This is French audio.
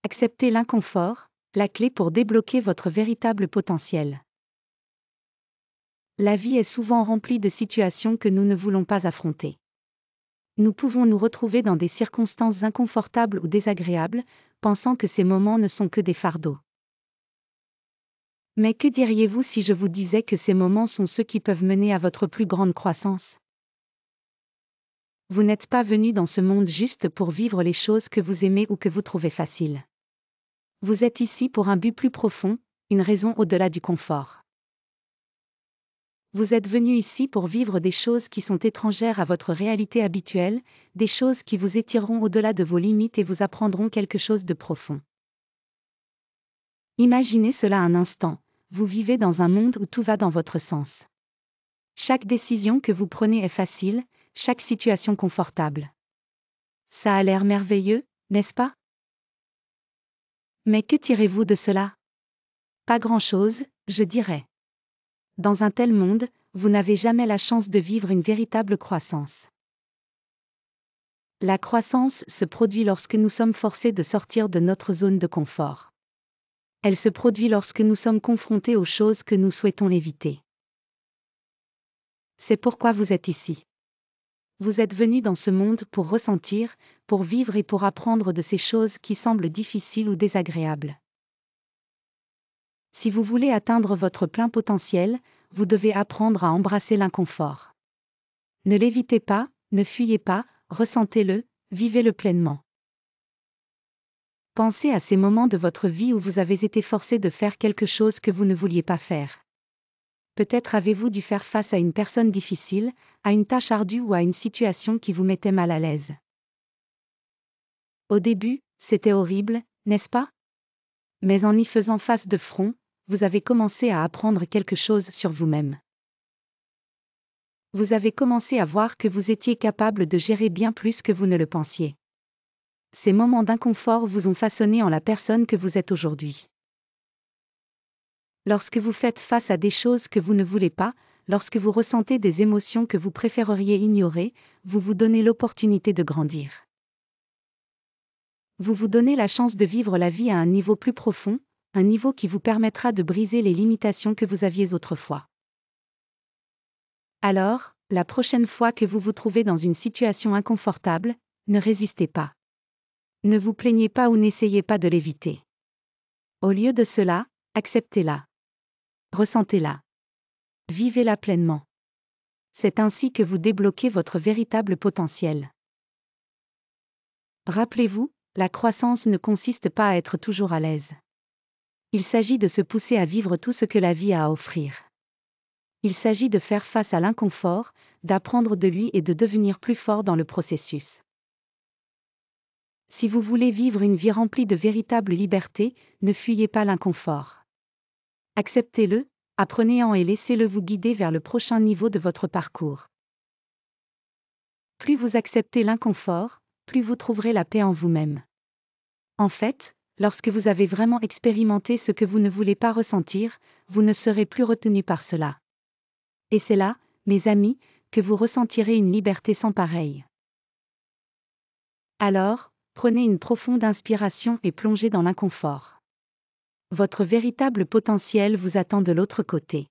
Acceptez l'inconfort, la clé pour débloquer votre véritable potentiel. La vie est souvent remplie de situations que nous ne voulons pas affronter. Nous pouvons nous retrouver dans des circonstances inconfortables ou désagréables, pensant que ces moments ne sont que des fardeaux. Mais que diriez-vous si je vous disais que ces moments sont ceux qui peuvent mener à votre plus grande croissance? Vous n'êtes pas venu dans ce monde juste pour vivre les choses que vous aimez ou que vous trouvez faciles. Vous êtes ici pour un but plus profond, une raison au-delà du confort. Vous êtes venu ici pour vivre des choses qui sont étrangères à votre réalité habituelle, des choses qui vous étireront au-delà de vos limites et vous apprendront quelque chose de profond. Imaginez cela un instant, vous vivez dans un monde où tout va dans votre sens. Chaque décision que vous prenez est facile, chaque situation confortable. Ça a l'air merveilleux, n'est-ce pas? Mais que tirez-vous de cela? Pas grand-chose, je dirais. Dans un tel monde, vous n'avez jamais la chance de vivre une véritable croissance. La croissance se produit lorsque nous sommes forcés de sortir de notre zone de confort. Elle se produit lorsque nous sommes confrontés aux choses que nous souhaitons éviter. C'est pourquoi vous êtes ici. Vous êtes venu dans ce monde pour ressentir, pour vivre et pour apprendre de ces choses qui semblent difficiles ou désagréables. Si vous voulez atteindre votre plein potentiel, vous devez apprendre à embrasser l'inconfort. Ne l'évitez pas, ne fuyez pas, ressentez-le, vivez-le pleinement. Pensez à ces moments de votre vie où vous avez été forcé de faire quelque chose que vous ne vouliez pas faire. Peut-être avez-vous dû faire face à une personne difficile, à une tâche ardue ou à une situation qui vous mettait mal à l'aise. Au début, c'était horrible, n'est-ce pas? Mais en y faisant face de front, vous avez commencé à apprendre quelque chose sur vous-même. Vous avez commencé à voir que vous étiez capable de gérer bien plus que vous ne le pensiez. Ces moments d'inconfort vous ont façonné en la personne que vous êtes aujourd'hui. Lorsque vous faites face à des choses que vous ne voulez pas, lorsque vous ressentez des émotions que vous préféreriez ignorer, vous vous donnez l'opportunité de grandir. Vous vous donnez la chance de vivre la vie à un niveau plus profond, un niveau qui vous permettra de briser les limitations que vous aviez autrefois. Alors, la prochaine fois que vous vous trouvez dans une situation inconfortable, ne résistez pas. Ne vous plaignez pas ou n'essayez pas de l'éviter. Au lieu de cela, acceptez-la. Ressentez-la. Vivez-la pleinement. C'est ainsi que vous débloquez votre véritable potentiel. Rappelez-vous, la croissance ne consiste pas à être toujours à l'aise. Il s'agit de se pousser à vivre tout ce que la vie a à offrir. Il s'agit de faire face à l'inconfort, d'apprendre de lui et de devenir plus fort dans le processus. Si vous voulez vivre une vie remplie de véritable liberté, ne fuyez pas l'inconfort. Acceptez-le, apprenez-en et laissez-le vous guider vers le prochain niveau de votre parcours. Plus vous acceptez l'inconfort, plus vous trouverez la paix en vous-même. En fait, lorsque vous avez vraiment expérimenté ce que vous ne voulez pas ressentir, vous ne serez plus retenu par cela. Et c'est là, mes amis, que vous ressentirez une liberté sans pareille. Alors, prenez une profonde inspiration et plongez dans l'inconfort. Votre véritable potentiel vous attend de l'autre côté.